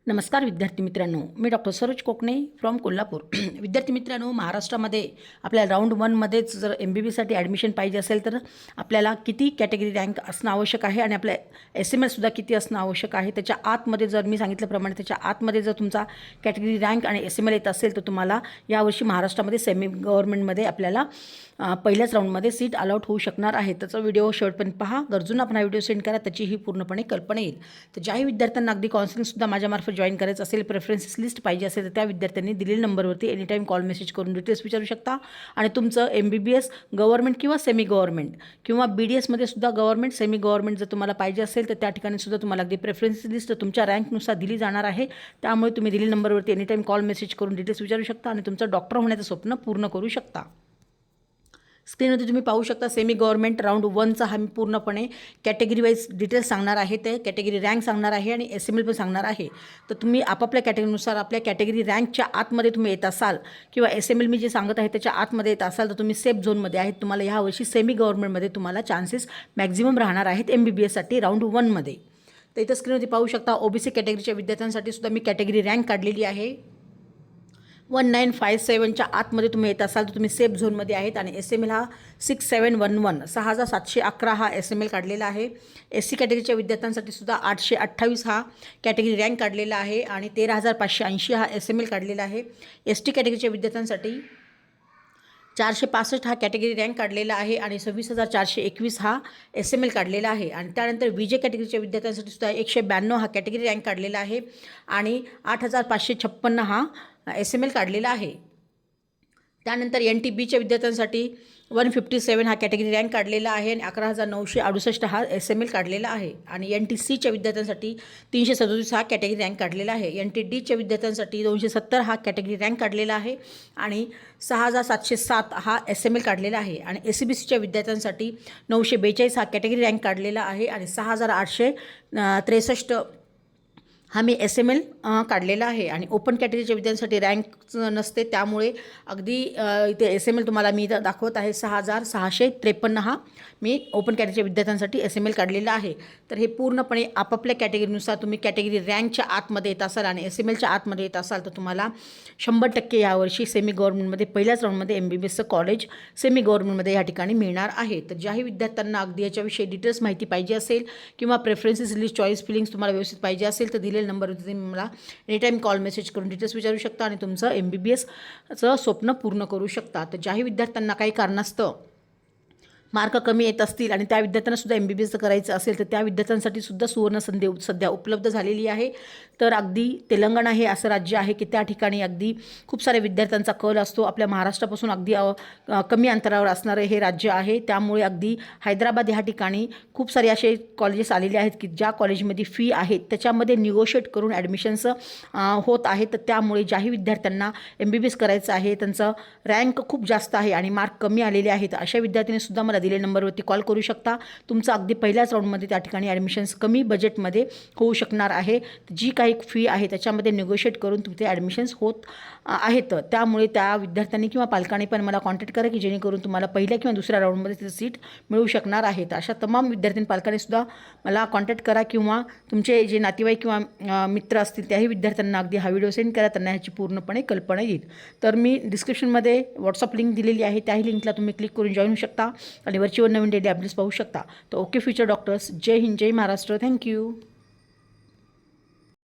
नमस्कार विद्यार्थी मित्रांनो, मी डॉक्टर सरोज कोकणे फ्रॉम कोल्हापूर। विद्यार्थी मित्रांनो, महाराष्ट्रामध्ये आपल्याला राऊंड 1मध्येच जर MBBSसाठी ॲडमिशन पाहिजे असेल तर आपल्याला किती कॅटेगरी रँक असणं आवश्यक आहे आणि आपल्या SMLसुद्धा किती असणं आवश्यक आहे। त्याच्या आतमध्ये जर मी सांगितल्याप्रमाणे त्याच्या आतमध्ये जर तुमचा कॅटेगरी रँक आणि SML येत असेल तर तुम्हाला यावर्षी महाराष्ट्रामध्ये सेमी गव्हर्नमेंटमध्ये आपल्याला पहिल्याच राऊंडमध्ये सीट अलॉट होऊ शकणार आहे। त्याचा व्हिडिओ शेवटपर्यंत पहा, गरजूंना आपण हा व्हिडिओ सेंड करा, त्याची ही पूर्णपणे कल्पना येईल। तर ज्याही विद्यार्थ्यांना अगदी काउन्सिलिंगसुद्धा माझ्यामार्फत जॉईन करायचं असेल, प्रेफरन्सेस लिस्ट पाहिजे असेल तर त्या विद्यार्थ्यांनी दिलेल्या नंबरवरती एनी टाईम कॉल मेसेज करून डिटेल्स विचारू शकता आणि तुमचं MBBS गव्हर्नमेंट किंवा सेमी गव्हर्नमेंट किंवा BDSमध्ये सुद्धा गव्हर्नमेंट सेमी गव्हर्नमेंट जर तुम्हाला पाहिजे असेल तर त्या ठिकाणी सुद्धा तुम्हाला अगदी प्रेफरन्सेस लिस्ट तुमच्या रँकनुसार दिली जाणार आहे। त्यामुळे तुम्ही दिलेल्या नंबरवरती एनी टाईम कॉल मेसेज करून डिटेल्स विचारू शकता आणि तुमचं डॉक्टर होण्याचं स्वप्न पूर्ण करू शकता। स्क्रीनवरती तुम्ही पाहू शकता सेमी गव्हर्नमेंट राऊंड 1चा हा मी पूर्णपणे कॅटेगरी वाईज डिटेल्स सांगणार आहे, ते कॅटेगरी रँक सांगणार आहे आणि SML पण सांगणार आहे। तर तुम्ही आपापल्या कॅटेगरीनुसार आपल्या कॅटेगरी रँकच्या आतमध्ये तुम्ही येत असाल किंवा SML मी जे सांगत आहे त्याच्या आतमध्ये येत असाल तर तुम्ही सेफ झोनमध्ये आहेत। तुम्हाला ह्यावर्षी सेमी गव्हर्नमेंटमध्ये तुम्हाला चान्सेस मॅक्झिमम राहणार आहेत MBBSसाठी राऊंड 1मध्ये। तर इथं स्क्रीनवरती पाहू शकता OBC कॅटेगरीच्या विद्यार्थ्यांसाठी सुद्धा मी कॅटेगरी रँक काढलेली आहे। 1957च्या आतमध्ये तुम्ही येत असाल तर तुम्ही सेफ झोनमध्ये आहेत आणि SML हा 6711 6711 हा SML काढलेला आहे। SC कॅटेगरीच्या विद्यार्थ्यांसाठी सुद्धा 828 हा कॅटेगरी रँक काढलेला आहे आणि 13580 हा SML काढलेला आहे। ST कॅटेगरीच्या विद्यार्थ्यांसाठी 465 हा कॅटेगरी रँक काढलेला आहे आणि 26421 हा SML काढलेला आहे। आणि त्यानंतर VJ कॅटेगरीच्या विद्यार्थ्यांसाठी सुद्धा 192 हा कॅटेगरी रँक काढलेला आहे आणि 8556 हा SML काढलेला आहे। त्यानंतर NTBच्या विद्यार्थ्यांसाठी 157 हा कॅटेगरी रँक काढलेला आहे आणि 11968 हा SML काढलेला आहे। आणि NTCच्या विद्यार्थ्यांसाठी 337 हा कॅटेगरी रँक काढलेला आहे। NTDच्या विद्यार्थ्यांसाठी 270 हा कॅटेगरी रँक काढलेला आहे आणि 6707 हा SML काढलेला आहे। आणि SCBCच्या विद्यार्थ्यांसाठी 942 हा कॅटेगरी रँक काढलेला आहे आणि 6863 हा मी SML काढलेला आहे। आणि ओपन कॅटेगरीच्या विद्यार्थ्यांसाठी रँक नसते त्यामुळे अगदी इथे SML तुम्हाला मी इथं दाखवत आहे 6653 हा मी ओपन कॅटेगरीच्या विद्यार्थ्यांसाठी SML काढलेला आहे। तर हे पूर्णपणे आपापल्या कॅटेगरीनुसार तुम्ही कॅटेगरी रँकच्या आतमध्ये येत असाल आणि SMLच्या आतमध्ये येत असाल तर तुम्हाला 100% यावर्षी सेमी गव्हर्नमेंटमध्ये पहिल्याच राऊंडमध्ये MBBSचं कॉलेज सेमी गव्हर्नमेंटमध्ये या ठिकाणी मिळणार आहे। तर ज्याही विद्यार्थ्यांना अगदी याच्याविषयी डिटेल्स माहिती पाहिजे असेल किंवा प्रेफरन्सेस लिस्ट चॉईस फिलिंग्स तुम्हाला व्यवस्थित पाहिजे असेल तर नंबरवरती तुम्ही मला एनी टाईम कॉल मेसेज करून डिटेल्स विचारू शकता आणि तुमचं MBBSचं स्वप्न पूर्ण करू शकता। तर ज्याही विद्यार्थ्यांना काही कारणास्तव मार्क कमी येत असतील आणि त्या विद्यार्थ्यांना सुद्धा MBBS करायचं असेल तर त्या विद्यार्थ्यांसाठी सुद्धा सुवर्ण संधी सध्या उपलब्ध झालेली आहे। तर अगदी तेलंगणा हे असं राज्य आहे की त्या ठिकाणी अगदी खूप साऱ्या विद्यार्थ्यांचा कल असतो। आपल्या महाराष्ट्रापासून अगदी कमी अंतरावर असणारं हे राज्य आहे। त्यामुळे अगदी हैदराबाद ह्या ठिकाणी खूप सारे असे कॉलेजेस आलेले आहेत की ज्या कॉलेजमध्ये फी आहेत त्याच्यामध्ये निगोशिएट करून ॲडमिशन्स होत आहे। तर त्यामुळे ज्याही विद्यार्थ्यांना MBBS करायचं आहे, त्यांचं रँक खूप जास्त आहे आणि मार्क कमी आलेले आहेत, अशा विद्यार्थ्यांनी सुद्धा मला दिलेल्या नंबरवरती कॉल करू शकता। तुमचं अगदी पहिल्याच राऊंडमध्ये त्या ठिकाणी ॲडमिशन्स कमी बजेटमध्ये होऊ शकणार आहे। जी काही फी आहे त्याच्यामध्ये निगोशिएट करून तुमचे ॲडमिशन्स होत आहेत। त्यामुळे त्या विद्यार्थ्यांनी किंवा पालकांनी पण मला कॉन्टॅक्ट करा की जेणेकरून तुम्हाला पहिल्या किंवा दुसऱ्या राऊंडमध्ये तिथे सीट मिळू शकणार आहे। तर अशा तमाम विद्यार्थी पालकांनी सुद्धा मला कॉन्टॅक्ट करा किंवा तुमचे जे नातेवाईक किंवा मित्र असतील त्याही विद्यार्थ्यांना अगदी हा व्हिडिओ सेंड करा, त्यांना ह्याची पूर्णपणे कल्पना येईल। तर मी डिस्क्रिप्शनमध्ये व्हॉट्सअप लिंक दिलेली आहे, त्याही लिंकला तुम्ही क्लिक करून जॉईन होऊ शकता आणि वरचीवर नवीन डेली अपडेट्स पाहू शकता। तर ओके फ्युचर डॉक्टर्स, जय हिंद, जय महाराष्ट्र, थँक्यू।